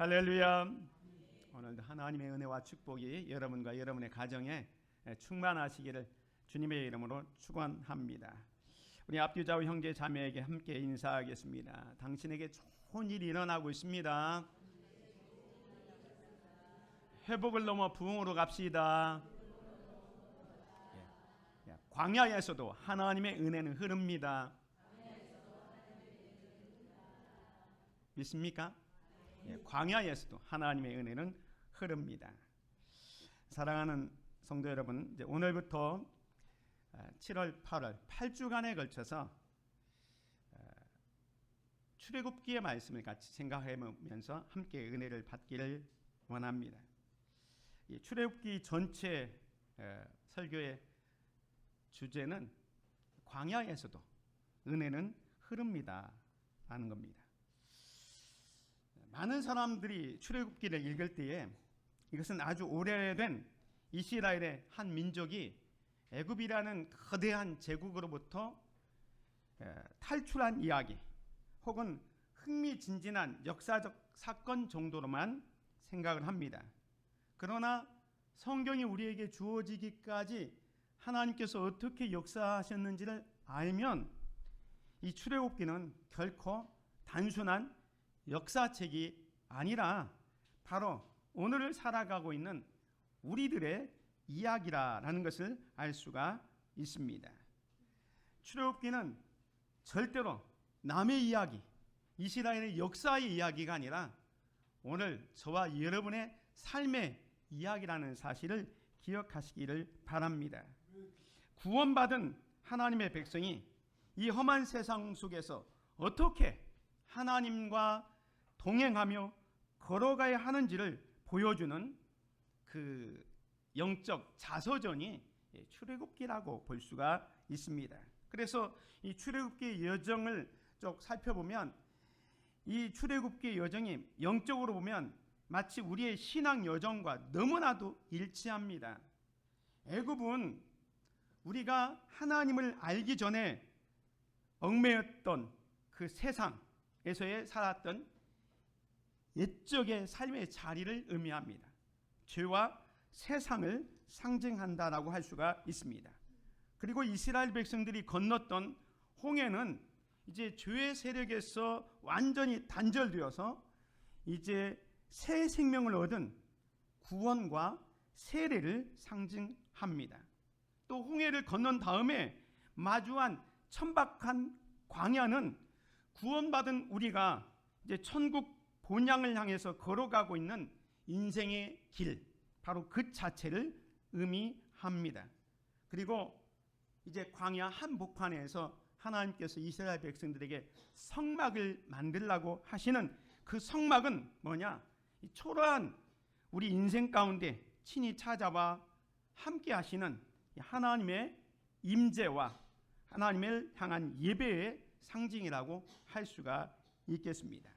할렐루야. 오늘도 하나님의 은혜와 축복이 여러분과 여러분의 가정에 충만하시기를 주님의 이름으로 축원합니다. 우리 앞뒤좌우 형제 자매에게 함께 인사하겠습니다. 당신에게 좋은 일이 일어나고 있습니다. 회복을 넘어 부흥으로 갑시다. 광야에서도 하나님의 은혜는 흐릅니다. 믿습니까? 광야에서도 하나님의 은혜는 흐릅니다. 사랑하는 성도 여러분, 이제 오늘부터 7월, 8월 8주간에 걸쳐서 출애굽기의 말씀을 같이 생각해보면서 함께 은혜를 받기를 원합니다. 이 출애굽기 전체 설교의 주제는 광야에서도 은혜는 흐릅니다 라는 겁니다. 많은 사람들이 출애굽기를 읽을 때에 이것은 아주 오래된 이스라엘의 한 민족이 애굽이라는 거대한 제국으로부터 탈출한 이야기 혹은 흥미진진한 역사적 사건 정도로만 생각을 합니다. 그러나 성경이 우리에게 주어지기까지 하나님께서 어떻게 역사하셨는지를 알면 이 출애굽기는 결코 단순한 역사책이 아니라 바로 오늘을 살아가고 있는 우리들의 이야기라는 것을 알 수가 있습니다. 출애굽기는 절대로 남의 이야기, 이스라엘의 역사의 이야기가 아니라 오늘 저와 여러분의 삶의 이야기라는 사실을 기억하시기를 바랍니다. 구원받은 하나님의 백성이 이 험한 세상 속에서 어떻게 하나님과 동행하며 걸어가야 하는지를 보여주는 그 영적 자서전이 출애굽기라고 볼 수가 있습니다. 그래서 이 출애굽기의 여정을 쭉 살펴보면 이 출애굽기의 여정이 영적으로 보면 마치 우리의 신앙 여정과 너무나도 일치합니다. 애굽은 우리가 하나님을 알기 전에 얽매였던 그 세상에서의 살았던 옛적의 삶의 자리를 의미합니다. 죄와 세상을 상징한다라고 할 수가 있습니다. 그리고 이스라엘 백성들이 건넜던 홍해는 이제 죄의 세력에서 완전히 단절되어서 이제 새 생명을 얻은 구원과 세례를 상징합니다. 또 홍해를 건넌 다음에 마주한 천박한 광야는 구원받은 우리가 이제 천국 본향을 향해서 걸어가고 있는 인생의 길, 바로 그 자체를 의미합니다. 그리고 이제 광야 한복판에서 하나님께서 이스라엘 백성들에게 성막을 만들라고 하시는 그 성막은 뭐냐? 이 초라한 우리 인생 가운데 친히 찾아와 함께 하시는 하나님의 임재와 하나님을 향한 예배의 상징이라고 할 수가 있겠습니다.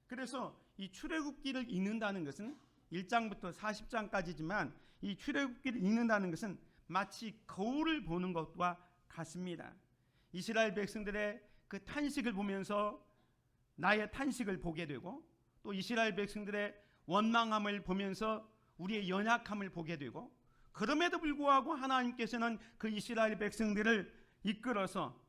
그래서 이 출애굽기를 읽는다는 것은 1장부터 40장까지지만 이 출애굽기를 읽는다는 것은 마치 거울을 보는 것과 같습니다. 이스라엘 백성들의 그 탄식을 보면서 나의 탄식을 보게 되고 또 이스라엘 백성들의 원망함을 보면서 우리의 연약함을 보게 되고 그럼에도 불구하고 하나님께서는 그 이스라엘 백성들을 이끌어서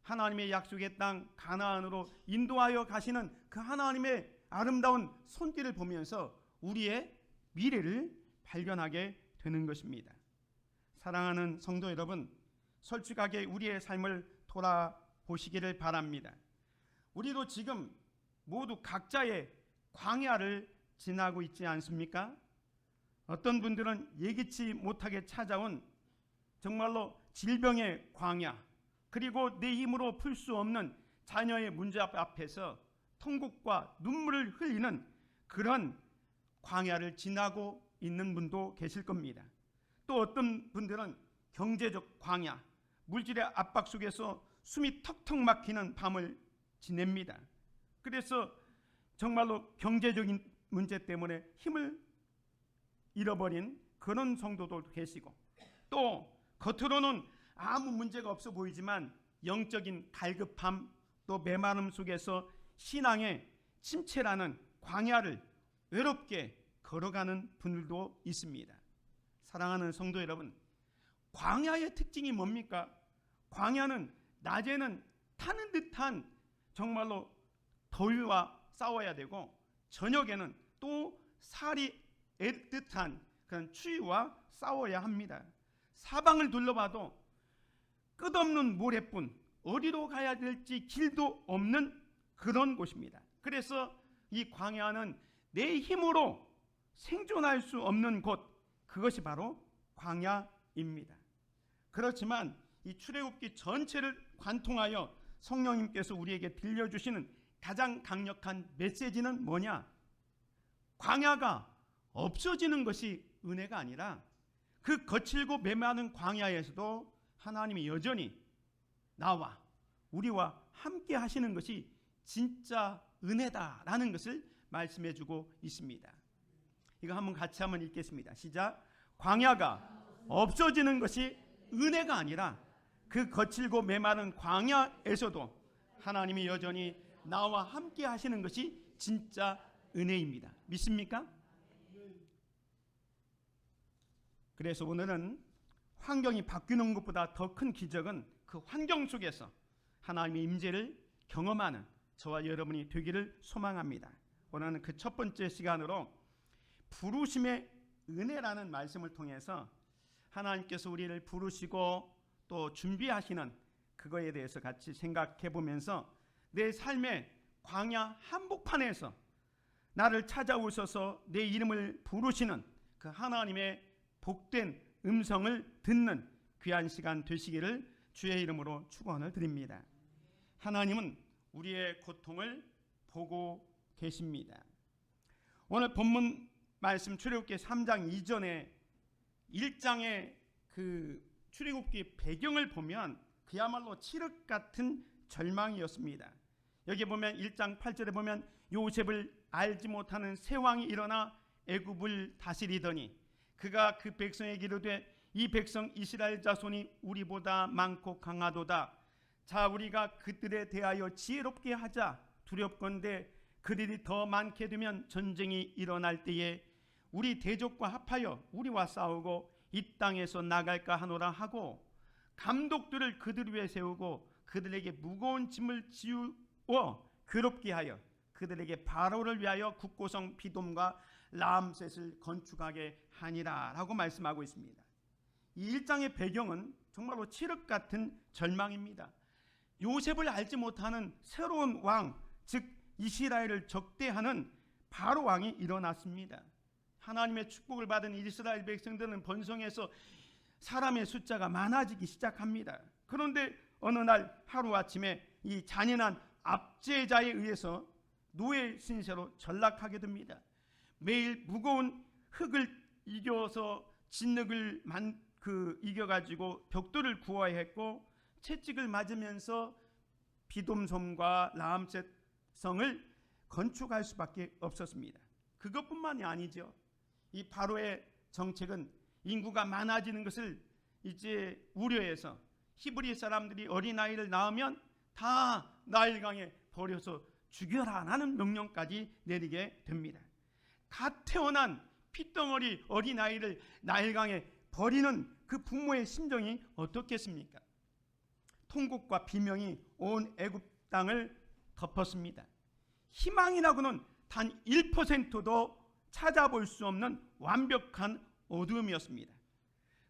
하나님의 약속의 땅 가나안으로 인도하여 가시는 그 하나님의 아름다운 손길을 보면서 우리의 미래를 발견하게 되는 것입니다. 사랑하는 성도 여러분, 솔직하게 우리의 삶을 돌아보시기를 바랍니다. 우리도 지금 모두 각자의 광야를 지나고 있지 않습니까? 어떤 분들은 예기치 못하게 찾아온 정말로 질병의 광야, 그리고 내 힘으로 풀 수 없는 자녀의 문제 앞에서 통곡과 눈물을 흘리는 그런 광야를 지나고 있는 분도 계실 겁니다. 또 어떤 분들은 경제적 광야, 물질의 압박 속에서 숨이 턱턱 막히는 밤을 지냅니다. 그래서 정말로 경제적인 문제 때문에 힘을 잃어버린 그런 성도들도 계시고 또 겉으로는 아무 문제가 없어 보이지만 영적인 갈급함 또 메마름 속에서 신앙의 침체라는 광야를 외롭게 걸어가는 분들도 있습니다. 사랑하는 성도 여러분, 광야의 특징이 뭡니까? 광야는 낮에는 타는 듯한 정말로 더위와 싸워야 되고, 저녁에는 또 살이 애듯한 그런 추위와 싸워야 합니다. 사방을 둘러봐도 끝없는 모래뿐, 어디로 가야 될지 길도 없는 그런 곳입니다. 그래서 이 광야는 내 힘으로 생존할 수 없는 곳, 그것이 바로 광야입니다. 그렇지만 이 출애굽기 전체를 관통하여 성령님께서 우리에게 들려주시는 가장 강력한 메시지는 뭐냐? 광야가 없어지는 것이 은혜가 아니라 그 거칠고 메마른 광야에서도 하나님이 여전히 나와 우리와 함께 하시는 것이 진짜 은혜다라는 것을 말씀해 주고 있습니다. 이거 한번 같이 한번 읽겠습니다. 시작. 광야가 없어지는 것이 은혜가 아니라 그 거칠고 메마른 광야에서도 하나님이 여전히 나와 함께 하시는 것이 진짜 은혜입니다. 믿습니까? 그래서 오늘은 환경이 바뀌는 것보다 더 큰 기적은 그 환경 속에서 하나님의 임재를 경험하는 저와 여러분이 되기를 소망합니다. 오늘은 그 첫 번째 시간으로 부르심의 은혜라는 말씀을 통해서 하나님께서 우리를 부르시고 또 준비하시는 그거에 대해서 같이 생각해 보면서 내 삶의 광야 한복판에서 나를 찾아오셔서 내 이름을 부르시는 그 하나님의 복된 음성을 듣는 귀한 시간 되시기를 주의 이름으로 축원을 드립니다. 하나님은 우리의 고통을 보고 계십니다. 오늘 본문 말씀 출애굽기 3장 이전에 1장의 그 출애굽기 배경을 보면 그야말로 칠흑 같은 절망이었습니다. 여기 보면 1장 8절에 보면 요셉을 알지 못하는 새 왕이 일어나 애굽을 다스리더니 그가 그 백성에게 이르되 이 백성 이스라엘 자손이 우리보다 많고 강하도다. 자 우리가 그들에 대하여 지혜롭게 하자. 두렵건대 그들이 더 많게 되면 전쟁이 일어날 때에 우리 대적과 합하여 우리와 싸우고 이 땅에서 나갈까 하노라 하고 감독들을 그들 위에 세우고 그들에게 무거운 짐을 지우어 괴롭게 하여 그들에게 바로를 위하여 국고성 비돔과 라암셋을 건축하게 하니라 라고 말씀하고 있습니다. 이 1장의 배경은 정말로 칠흑 같은 절망입니다. 요셉을 알지 못하는 새로운 왕, 즉 이스라엘을 적대하는 바로 왕이 일어났습니다. 하나님의 축복을 받은 이스라엘 백성들은 번성해서 사람의 숫자가 많아지기 시작합니다. 그런데 어느 날 하루아침에 이 잔인한 압제자에 의해서 노예 신세로 전락하게 됩니다. 매일 무거운 흙을 이겨서 진흙을 이겨가지고 벽돌을 구워야 했고 채찍을 맞으면서 비돔섬과 라암셋 성을 건축할 수밖에 없었습니다. 그것뿐만이 아니죠. 이 바로의 정책은 인구가 많아지는 것을 이제 우려해서 히브리 사람들이 어린아이를 낳으면 다 나일강에 버려서 죽여라 라는 명령까지 내리게 됩니다. 갓 태어난 핏덩어리 어린아이를 나일강에 버리는 그 부모의 심정이 어떻겠습니까? 통곡과 비명이 온 애굽 땅을 덮었습니다. 희망이라고는 단 1%도 찾아볼 수 없는 완벽한 어두움이었습니다.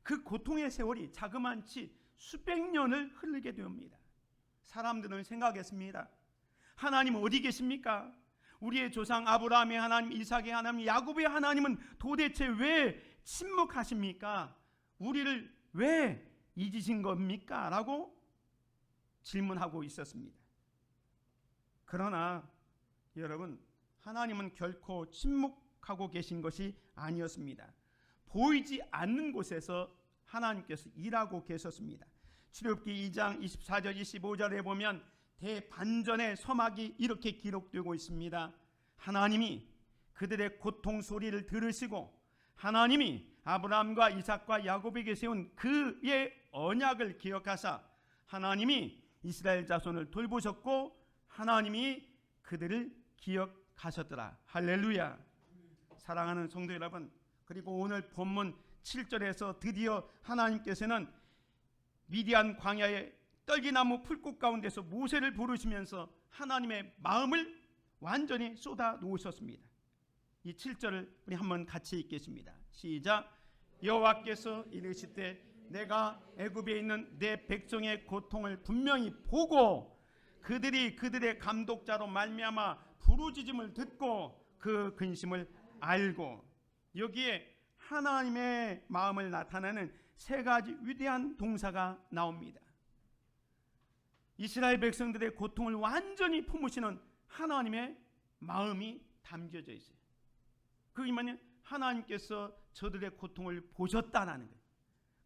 그 고통의 세월이 자그만치 수백 년을 흐르게 됩니다. 사람들은 생각했습니다. 하나님 어디 계십니까? 우리의 조상 아브라함의 하나님, 이삭의 하나님, 야곱의 하나님은 도대체 왜 침묵하십니까? 우리를 왜 잊으신 겁니까? 라고 질문하고 있었습니다. 그러나 여러분, 하나님은 결코 침묵하고 계신 것이 아니었습니다. 보이지 않는 곳에서 하나님께서 일하고 계셨습니다. 출애굽기 2장 24절 25절에 보면 대반전의 서막이 이렇게 기록되고 있습니다. 하나님이 그들의 고통 소리를 들으시고 하나님이 아브라함과 이삭과 야곱에게 세운 그의 언약을 기억하사 하나님이 이스라엘 자손을 돌보셨고 하나님이 그들을 기억하셨더라. 할렐루야. 사랑하는 성도 여러분, 그리고 오늘 본문 7절에서 드디어 하나님께서는 미디안 광야의 떨기나무 풀꽃 가운데서 모세를 부르시면서 하나님의 마음을 완전히 쏟아 놓으셨습니다. 이 7절을 우리 한번 같이 읽겠습니다. 시작. 여호와께서 이르시되 내가 애굽에 있는 내 백성의 고통을 분명히 보고 그들이 그들의 감독자로 말미암아 부르짖음을 듣고 그 근심을 알고. 여기에 하나님의 마음을 나타내는 세 가지 위대한 동사가 나옵니다. 이스라엘 백성들의 고통을 완전히 품으시는 하나님의 마음이 담겨져 있어요. 그게 뭐냐? 하나님께서 저들의 고통을 보셨다는 거예요.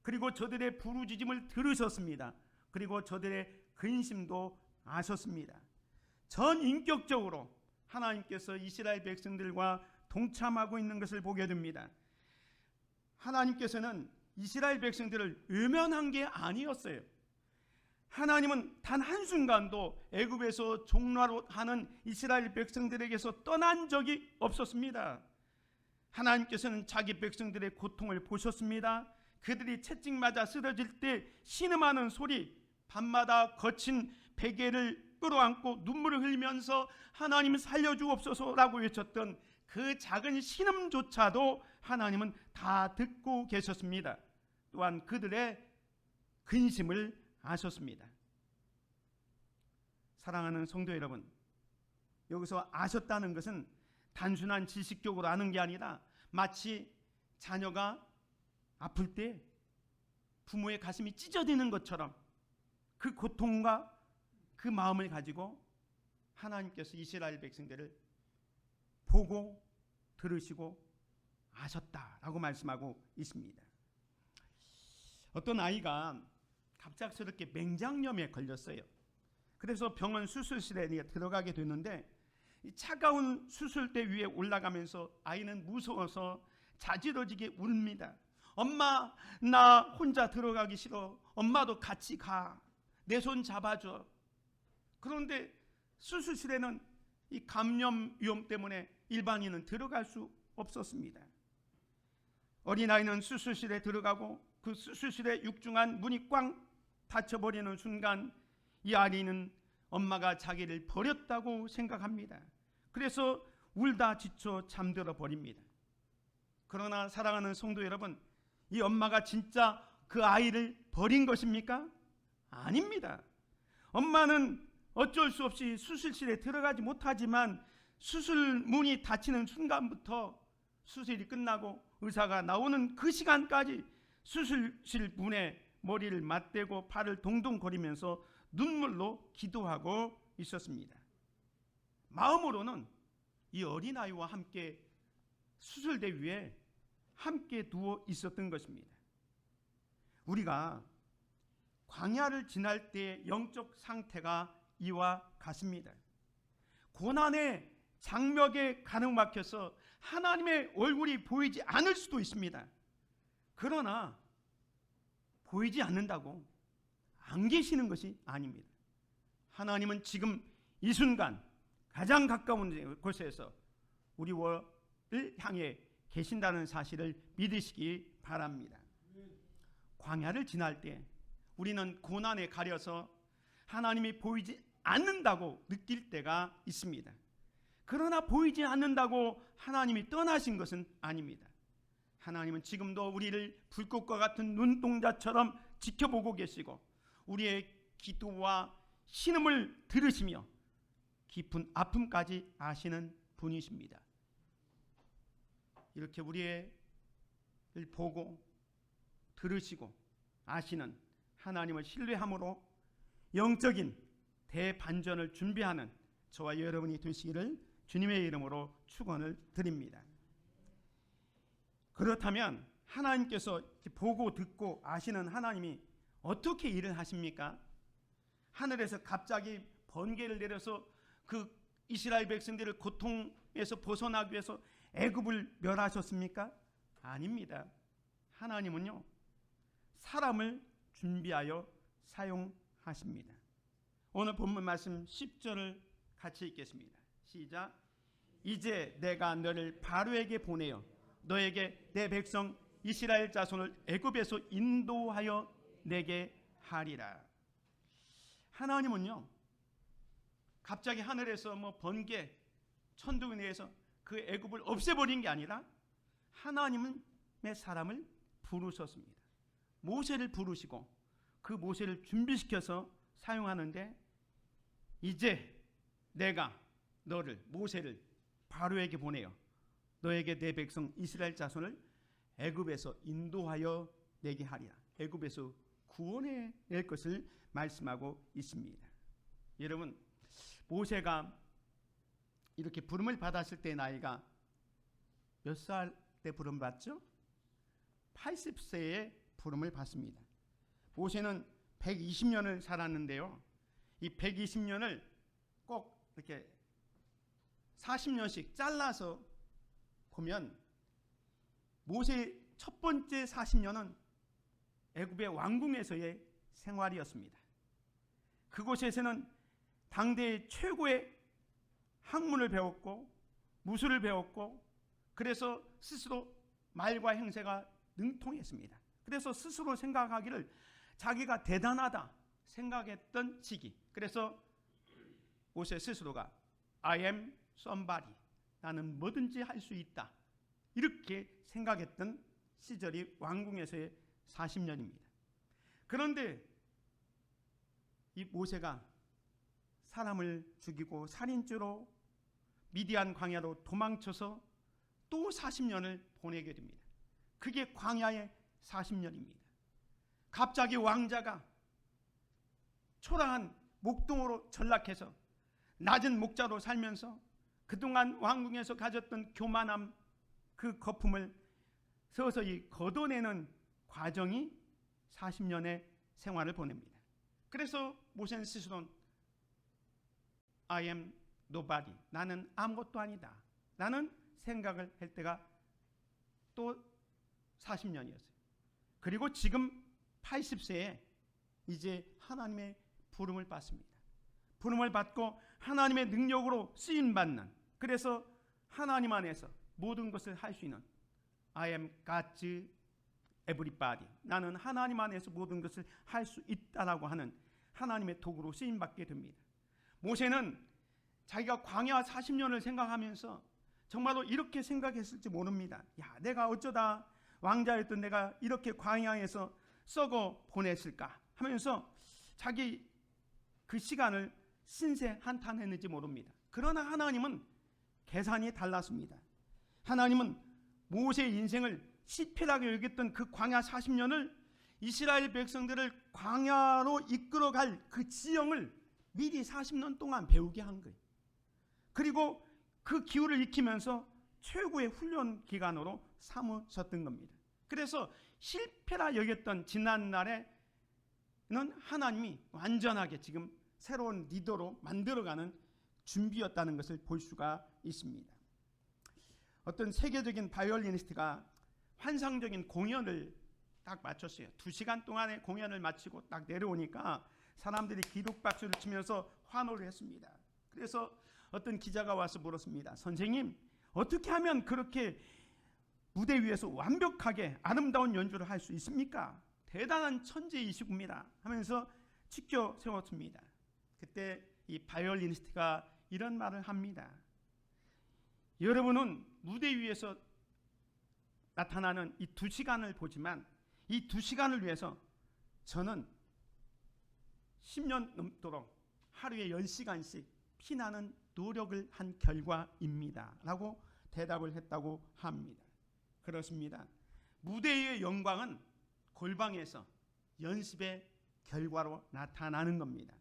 그리고 저들의 부르짖음을 들으셨습니다. 그리고 저들의 근심도 아셨습니다. 전 인격적으로 하나님께서 이스라엘 백성들과 동참하고 있는 것을 보게 됩니다. 하나님께서는 이스라엘 백성들을 외면한 게 아니었어요. 하나님은 단 한순간도 애굽에서 종로로 하는 이스라엘 백성들에게서 떠난 적이 없었습니다. 하나님께서는 자기 백성들의 고통을 보셨습니다. 그들이 채찍 맞아 쓰러질 때 신음하는 소리, 밤마다 거친 베개를 끌어안고 눈물을 흘리면서 하나님 살려주옵소서라고 외쳤던 그 작은 신음조차도 하나님은 다 듣고 계셨습니다. 또한 그들의 근심을 아셨습니다. 사랑하는 성도 여러분, 여기서 아셨다는 것은 단순한 지식적으로 아는 게 아니라 마치 자녀가 아플 때 부모의 가슴이 찢어지는 것처럼 그 고통과 그 마음을 가지고 하나님께서 이스라엘 백성들을 보고 들으시고 아셨다라고 말씀하고 있습니다. 어떤 아이가 갑작스럽게 맹장염에 걸렸어요. 그래서 병원 수술실에 들어가게 됐는데 차가운 수술대 위에 올라가면서 아이는 무서워서 자지러지게 웁니다. 엄마, 나 혼자 들어가기 싫어. 엄마도 같이 가. 내 손 잡아줘. 그런데 수술실에는 이 감염 위험 때문에 일반인은 들어갈 수 없었습니다. 어린아이는 수술실에 들어가고 그 수술실의 육중한 문이 꽝 닫혀버리는 순간 이 아이는 엄마가 자기를 버렸다고 생각합니다. 그래서 울다 지쳐 잠들어 버립니다. 그러나 사랑하는 성도 여러분, 이 엄마가 진짜 그 아이를 버린 것입니까? 아닙니다. 엄마는 어쩔 수 없이 수술실에 들어가지 못하지만 수술 문이 닫히는 순간부터 수술이 끝나고 의사가 나오는 그 시간까지 수술실 문에 머리를 맞대고 발을 동동거리면서 눈물로 기도하고 있었습니다. 마음으로는 이 어린아이와 함께 수술대 위에 함께 누워 있었던 것입니다. 우리가 광야를 지날 때의 영적 상태가 이와 같습니다. 고난의 장벽에 가로막혀서 하나님의 얼굴이 보이지 않을 수도 있습니다. 그러나 보이지 않는다고 안 계시는 것이 아닙니다. 하나님은 지금 이 순간 가장 가까운 곳에서 우리를 향해 계신다는 사실을 믿으시기 바랍니다. 광야를 지날 때 우리는 고난에 가려서 하나님이 보이지 않는다고 느낄 때가 있습니다. 그러나 보이지 않는다고 하나님이 떠나신 것은 아닙니다. 하나님은 지금도 우리를 불꽃과 같은 눈동자처럼 지켜보고 계시고 우리의 기도와 신음을 들으시며 깊은 아픔까지 아시는 분이십니다. 이렇게 우리를 보고 들으시고 아시는 하나님을 신뢰함으로 영적인 대반전을 준비하는 저와 여러분이 되시기를 주님의 이름으로 축원을 드립니다. 그렇다면 하나님께서 보고 듣고 아시는 하나님이 어떻게 일을 하십니까? 하늘에서 갑자기 번개를 내려서 그 이스라엘 백성들을 고통에서 벗어나기 위해서 애굽을 멸하셨습니까? 아닙니다. 하나님은요, 사람을 준비하여 사용하십니다. 오늘 본문 말씀 10절을 같이 읽겠습니다. 시작. 이제 내가 너를 바로에게 보내어 너에게 내 백성 이스라엘 자손을 애굽에서 인도하여 내게 하리라. 하나님은요, 갑자기 하늘에서 번개, 천둥에 의해서 그 애굽을 없애버린 게 아니라 하나님의 사람을 부르셨습니다. 모세를 부르시고 그 모세를 준비시켜서 사용하는데, 이제 내가 너를, 모세를 바로에게 보내어 너에게 내 백성 이스라엘 자손을 애굽에서 인도하여 내게 하리라. 애굽에서 구원해 낼 것을 말씀하고 있습니다. 여러분, 모세가 이렇게 부름을 받았을 때 나이가 몇 살 때 부름 받죠? 80세에 부름을 받습니다. 모세는 120년을 살았는데요, 이 120년을 꼭 이렇게 40년씩 잘라서 보면 모세의 첫 번째 40년은 애굽의 왕궁에서의 생활이었습니다. 그곳에서는 당대의 최고의 학문을 배웠고 무술을 배웠고, 그래서 스스로 말과 행세가 능통했습니다. 그래서 스스로 생각하기를 자기가 대단하다 생각했던 시기. 그래서 모세 스스로가 I am somebody, 나는 뭐든지 할 수 있다, 이렇게 생각했던 시절이 왕궁에서의 40년입니다. 그런데 이 모세가 사람을 죽이고 살인죄로 미디안 광야로 도망쳐서 또 40년을 보내게 됩니다. 그게 광야의 40년입니다. 갑자기 왕자가 초라한 목동으로 전락해서 낮은 목자로 살면서 그동안 왕궁에서 가졌던 교만함, 그 거품을 서서히 걷어내는 과정이 40년의 생활을 보냅니다. 그래서 모세는 스스로는 I am nobody, 나는 아무것도 아니다, 라는 생각을 할 때가 또 40년이었어요. 그리고 지금 80세에 이제 하나님의 부름을 받습니다. 부름을 받고 하나님의 능력으로 쓰임받는, 그래서 하나님 안에서 모든 것을 할 수 있는 I am God's everybody, 나는 하나님 안에서 모든 것을 할 수 있다라고 하는 하나님의 도구로 쓰임받게 됩니다. 모세는 자기가 광야 40년을 생각하면서 정말로 이렇게 생각했을지 모릅니다. 야, 내가 어쩌다 왕자였던 내가 이렇게 광야에서 썩어 보냈을까 하면서 자기 그 시간을 신세 한탄했는지 모릅니다. 그러나 하나님은 계산이 달랐습니다. 하나님은 모세의 인생을 시패하게 여겼던 그 광야 40년을 이스라엘 백성들을 광야로 이끌어갈 그 지형을 미리 40년 동안 배우게 한 거예요. 그리고 그 기후를 익히면서 최고의 훈련 기간으로 삼으셨던 겁니다. 그래서 실패라 여겼던 지난날에는 하나님이 완전하게 지금 새로운 리더로 만들어가는 준비였다는 것을 볼 수가 있습니다. 어떤 세계적인 바이올리니스트가 환상적인 공연을 딱 마쳤어요. 2시간 동안의 공연을 마치고 딱 내려오니까 사람들이 기립박수를 치면서 환호를 했습니다. 그래서 어떤 기자가 와서 물었습니다. 선생님, 어떻게 하면 그렇게 무대 위에서 완벽하게 아름다운 연주를 할 수 있습니까? 대단한 천재이시구나 하면서 치켜 세웠습니다. 그때 이 바이올리니스트가 이런 말을 합니다. 여러분은 무대 위에서 나타나는 이 2시간을 보지만 이 2시간을 위해서 저는 10년 넘도록 하루에 10시간씩 피나는 노력을 한 결과입니다, 라고 대답을 했다고 합니다. 그렇습니다. 무대의 영광은 골방에서 연습의 결과로 나타나는 겁니다.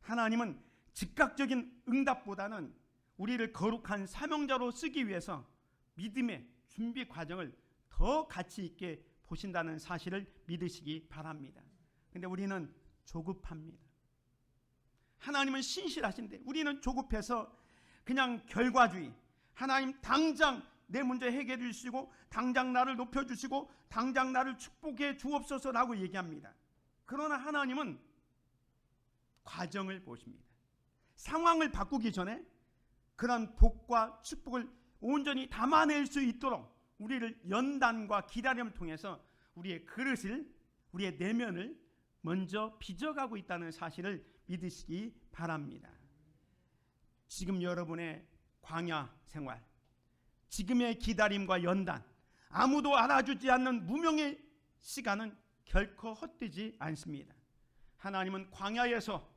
하나님은 즉각적인 응답보다는 우리를 거룩한 사명자로 쓰기 위해서 믿음의 준비 과정을 더 가치 있게 보신다는 사실을 믿으시기 바랍니다. 근데 우리는 조급합니다. 하나님은 신실하신데 우리는 조급해서 그냥 결과주의, 하나님 당장 내 문제 해결해 주시고 당장 나를 높여주시고 당장 나를 축복해 주옵소서라고 얘기합니다. 그러나 하나님은 과정을 보십니다. 상황을 바꾸기 전에 그런 복과 축복을 온전히 담아낼 수 있도록 우리를 연단과 기다림을 통해서 우리의 그릇을, 우리의 내면을 먼저 빚어가고 있다는 사실을 믿으시기 바랍니다. 지금 여러분의 광야 생활, 지금의 기다림과 연단, 아무도 알아주지 않는 무명의 시간은 결코 헛되지 않습니다. 하나님은 광야에서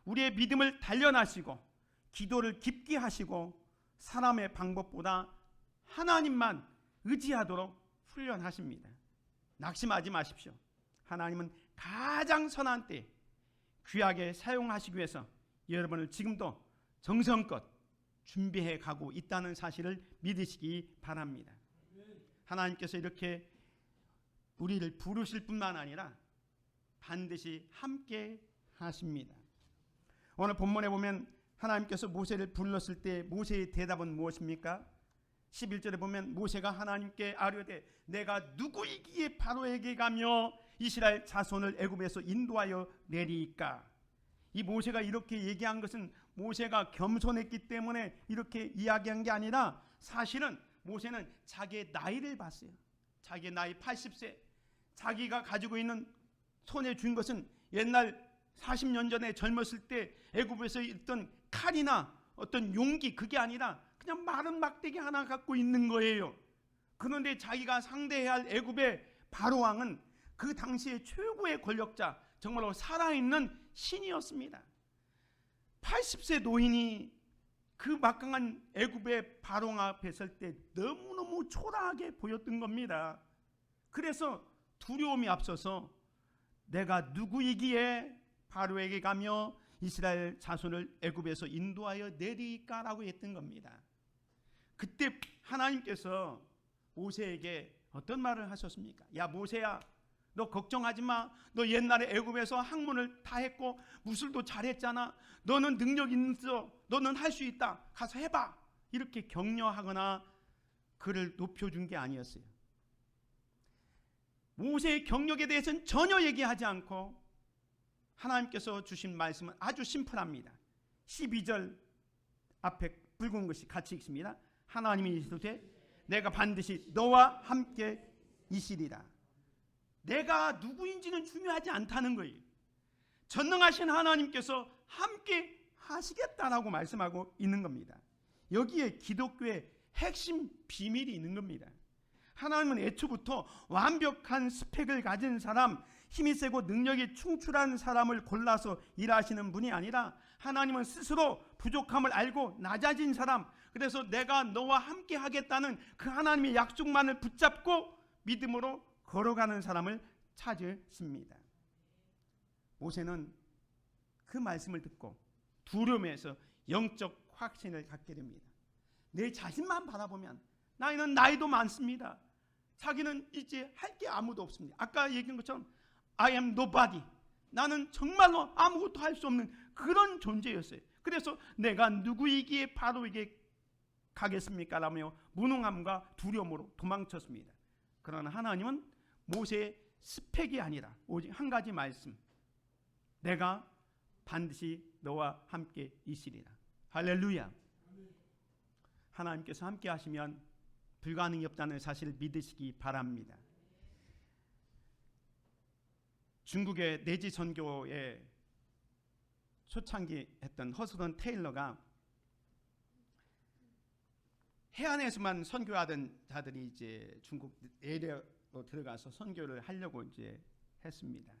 우리의 믿음을 단련하시고 기도를 깊게 하시고 사람의 방법보다 하나님만 의지하도록 훈련하십니다. 낙심하지 마십시오. 하나님은 가장 선한 때 귀하게 사용하시기 위해서 여러분을 지금도 정성껏 준비해 가고 있다는 사실을 믿으시기 바랍니다. 하나님께서 이렇게 우리를 부르실 뿐만 아니라 반드시 함께 하십니다. 오늘 본문에 보면 하나님께서 모세를 불렀을 때 모세의 대답은 무엇입니까? 11절에 보면 모세가 하나님께 아뢰되 내가 누구이기에 바로에게 가며 이스라엘 자손을 애굽에서 인도하여 내리이까? 이 모세가 이렇게 얘기한 것은 모세가 겸손했기 때문에 이렇게 이야기한 게 아니라 사실은 모세는 자기의 나이를 봤어요. 자기의 나이 80세, 자기가 가지고 있는 손에 쥔 것은 옛날 40년 전에 젊었을 때 애굽에서 있던 칼이나 어떤 용기, 그게 아니라 그냥 마른 막대기 하나 갖고 있는 거예요. 그런데 자기가 상대해야 할 애굽의 바로왕은 그 당시의 최고의 권력자, 정말로 살아있는 신이었습니다. 80세 노인이 그 막강한 애굽의 바로왕 앞에 설 때 너무너무 초라하게 보였던 겁니다. 그래서 두려움이 앞서서 내가 누구이기에 바로에게 가며 이스라엘 자손을 애굽에서 인도하여 내리까라고 했던 겁니다. 그때 하나님께서 모세에게 어떤 말을 하셨습니까? 야 모세야, 너 걱정하지 마. 너 옛날에 애굽에서 학문을 다 했고 무술도 잘했잖아. 너는 능력 있어. 너는 할 수 있다. 가서 해봐. 이렇게 격려하거나 그를 높여준 게 아니었어요. 모세의 경력에 대해서는 전혀 얘기하지 않고 하나님께서 주신 말씀은 아주 심플합니다. 12절 앞에 붉은 것이 같이 읽습니다. 하나님이 이르시되 내가 반드시 너와 함께 있으리라. 내가 누구인지는 중요하지 않다는 거예요. 전능하신 하나님께서 함께 하시겠다라고 말씀하고 있는 겁니다. 여기에 기독교의 핵심 비밀이 있는 겁니다. 하나님은 애초부터 완벽한 스펙을 가진 사람, 힘이 세고 능력이 충출한 사람을 골라서 일하시는 분이 아니라 하나님은 스스로 부족함을 알고 낮아진 사람, 그래서 내가 너와 함께 하겠다는 그 하나님의 약속만을 붙잡고 믿음으로 걸어가는 사람을 찾으십니다. 모세는 그 말씀을 듣고 두려움에서 영적 확신을 갖게 됩니다. 내 자신만 바라보면 나이는 나이도 많습니다. 자기는 이제 할 게 아무도 없습니다. 아까 얘기한 것처럼 I am nobody. 나는 정말로 아무것도 할 수 없는 그런 존재였어요. 그래서 내가 누구이기에 바로에게 가겠습니까? 라며 무능함과 두려움으로 도망쳤습니다. 그러나 하나님은 모세의 스펙이 아니라 오직 한 가지 말씀, 내가 반드시 너와 함께 있으리라. 할렐루야. 하나님께서 함께 하시면 불가능이 없다는 사실을 믿으시기 바랍니다. 중국의 내지 선교에 초창기 했던 허스던 테일러가 해안에서만 선교하던 자들이 이제 중국 내려로 들어가서 선교를 하려고 이제 했습니다.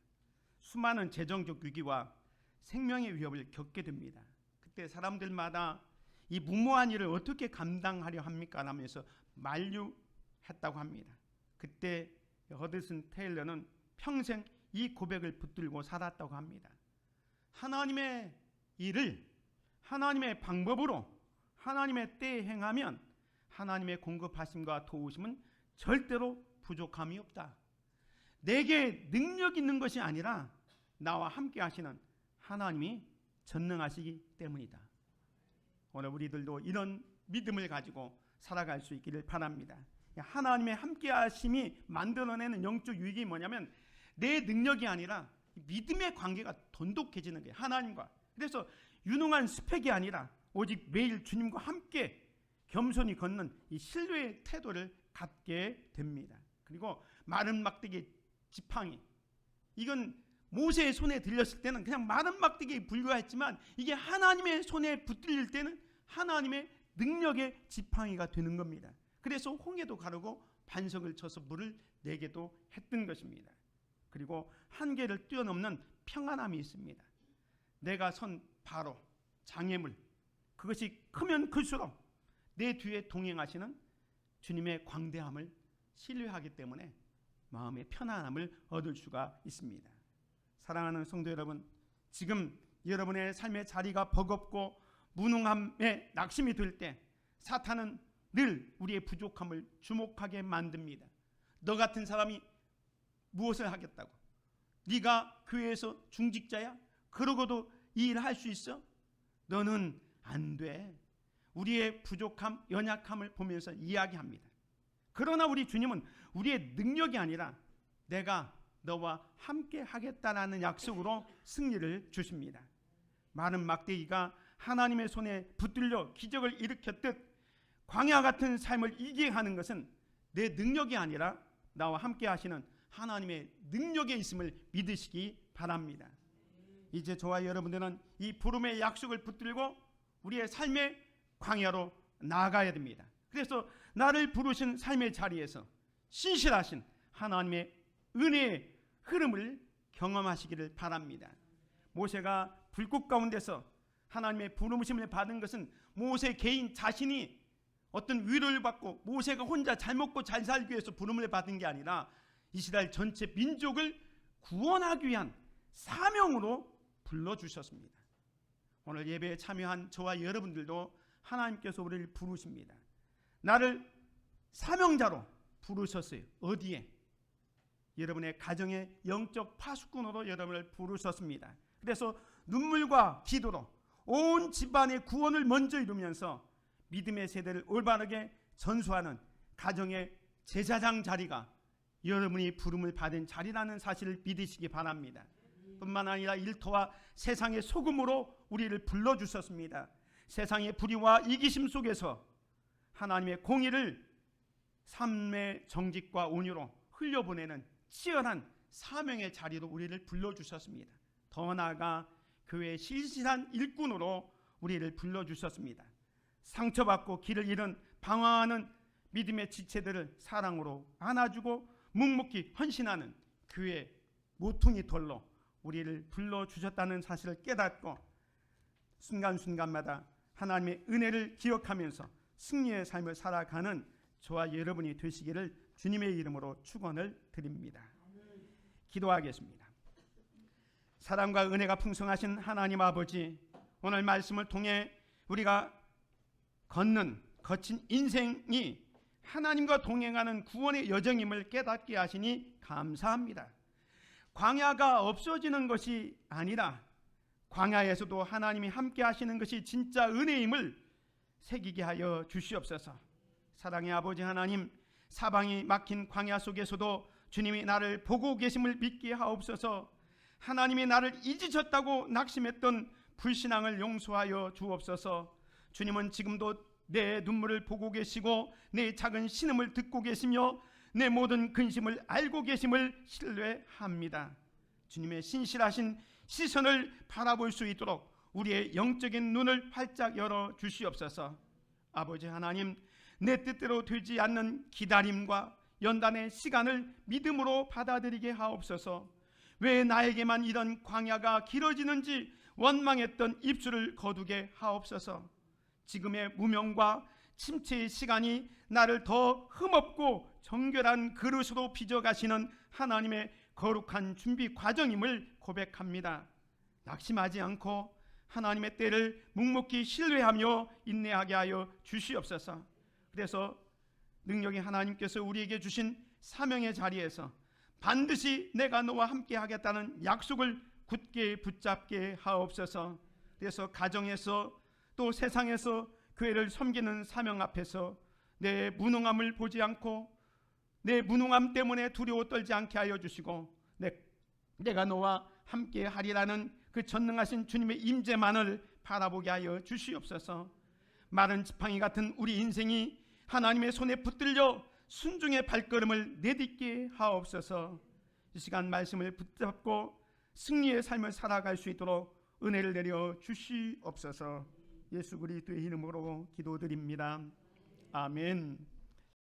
수많은 재정적 위기와 생명의 위협을 겪게 됩니다. 그때 사람들마다 이 무모한 일을 어떻게 감당하려 합니까? 라면서 만류했다고 합니다. 그때 허드슨 테일러는 평생 이 고백을 붙들고 살았다고 합니다. 하나님의 일을 하나님의 방법으로 하나님의 때에 행하면 하나님의 공급하심과 도우심은 절대로 부족함이 없다. 내게 능력 있는 것이 아니라 나와 함께 하시는 하나님이 전능하시기 때문이다. 오늘 우리들도 이런 믿음을 가지고 살아갈 수 있기를 바랍니다. 하나님의 함께 하심이 만들어내는 영적 유익이 뭐냐면 내 능력이 아니라 믿음의 관계가 돈독해지는 거예요. 하나님과. 그래서 유능한 스펙이 아니라 오직 매일 주님과 함께 겸손히 걷는 이 신뢰의 태도를 갖게 됩니다. 그리고 마른 막대기 지팡이, 이건 모세의 손에 들렸을 때는 그냥 마른 막대기에 불과했지만 이게 하나님의 손에 붙들릴 때는 하나님의 능력의 지팡이가 되는 겁니다. 그래서 홍해도 가르고 반석을 쳐서 물을 내게도 했던 것입니다. 그리고 한계를 뛰어넘는 평안함이 있습니다. 내가 선 바로 장애물, 그것이 크면 클수록 내 뒤에 동행하시는 주님의 광대함을 신뢰하기 때문에 마음의 편안함을 얻을 수가 있습니다. 사랑하는 성도 여러분, 지금 여러분의 삶의 자리가 버겁고 무능함에 낙심이 들 때 사탄은 늘 우리의 부족함을 주목하게 만듭니다. 너 같은 사람이 무엇을 하겠다고? 네가 교회에서 중직자야? 그러고도 이 일을 할 수 있어? 너는 안 돼. 우리의 부족함, 연약함을 보면서 이야기합니다. 그러나 우리 주님은 우리의 능력이 아니라 내가 너와 함께 하겠다라는 약속으로 승리를 주십니다. 마른 막대기가 하나님의 손에 붙들려 기적을 일으켰듯 광야 같은 삶을 이기게 하는 것은 내 능력이 아니라 나와 함께 하시는 하나님의 능력에 있음을 믿으시기 바랍니다. 이제 저와 여러분들은 이 부름의 약속을 붙들고 우리의 삶의 광야로 나아가야 됩니다. 그래서 나를 부르신 삶의 자리에서 신실하신 하나님의 은혜의 흐름을 경험하시기를 바랍니다. 모세가 불꽃 가운데서 하나님의 부르심을 받은 것은 모세 개인 자신이 어떤 위로를 받고 모세가 혼자 잘 먹고 잘 살기 위해서 부름을 받은 게 아니라 이스라엘 전체 민족을 구원하기 위한 사명으로 불러주셨습니다. 오늘 예배에 참여한 저와 여러분들도 하나님께서 우리를 부르십니다. 나를 사명자로 부르셨어요. 어디에? 여러분의 가정의 영적 파수꾼으로 여러분을 부르셨습니다. 그래서 눈물과 기도로 온 집안의 구원을 먼저 이루면서 믿음의 세대를 올바르게 전수하는 가정의 제사장 자리가 여러분이 부름을 받은 자리라는 사실을 믿으시기 바랍니다. 뿐만 아니라 일터와 세상의 소금으로 우리를 불러주셨습니다. 세상의 불의와 이기심 속에서 하나님의 공의를 삶의 정직과 온유로 흘려보내는 치열한 사명의 자리로 우리를 불러주셨습니다. 더 나아가 교회의 실실한 일꾼으로 우리를 불러주셨습니다. 상처받고 길을 잃은 방황하는 믿음의 지체들을 사랑으로 안아주고 묵묵히 헌신하는 교회의 모퉁이 돌로 우리를 불러주셨다는 사실을 깨닫고 순간순간마다 하나님의 은혜를 기억하면서 승리의 삶을 살아가는 저와 여러분이 되시기를 주님의 이름으로 축원을 드립니다. 기도하겠습니다. 사랑과 은혜가 풍성하신 하나님 아버지, 오늘 말씀을 통해 우리가 걷는 거친 인생이 하나님과 동행하는 구원의 여정임을 깨닫게 하시니 감사합니다. 광야가 없어지는 것이 아니라 광야에서도 하나님이 함께 하시는 것이 진짜 은혜임을 새기게 하여 주시옵소서. 사랑의 아버지 하나님, 사방이 막힌 광야 속에서도 주님이 나를 보고 계심을 믿게 하옵소서. 하나님이 나를 잊으셨다고 낙심했던 불신앙을 용서하여 주옵소서. 주님은 지금도 내 눈물을 보고 계시고 내 작은 신음을 듣고 계시며 내 모든 근심을 알고 계심을 신뢰합니다. 주님의 신실하신 시선을 바라볼 수 있도록 우리의 영적인 눈을 활짝 열어 주시옵소서. 아버지 하나님, 내 뜻대로 되지 않는 기다림과 연단의 시간을 믿음으로 받아들이게 하옵소서. 왜 나에게만 이런 광야가 길어지는지 원망했던 입술을 거두게 하옵소서. 지금의 무명과 침체의 시간이 나를 더 흠없고 정결한 그릇으로 빚어가시는 하나님의 거룩한 준비 과정임을 고백합니다. 낙심하지 않고 하나님의 때를 묵묵히 신뢰하며 인내하게 하여 주시옵소서. 그래서 능력의 하나님께서 우리에게 주신 사명의 자리에서 반드시 내가 너와 함께 하겠다는 약속을 굳게 붙잡게 하옵소서. 그래서 가정에서 또 세상에서 교회를 섬기는 사명 앞에서 내 무능함을 보지 않고 내 무능함 때문에 두려워 떨지 않게 하여 주시고 내가 너와 함께 하리라는 그 전능하신 주님의 임재만을 바라보게 하여 주시옵소서. 마른 지팡이 같은 우리 인생이 하나님의 손에 붙들려 순종의 발걸음을 내딛게 하옵소서. 이 시간 말씀을 붙잡고 승리의 삶을 살아갈 수 있도록 은혜를 내려 주시옵소서. 예수 그리스도의 이름으로 기도드립니다. 아멘.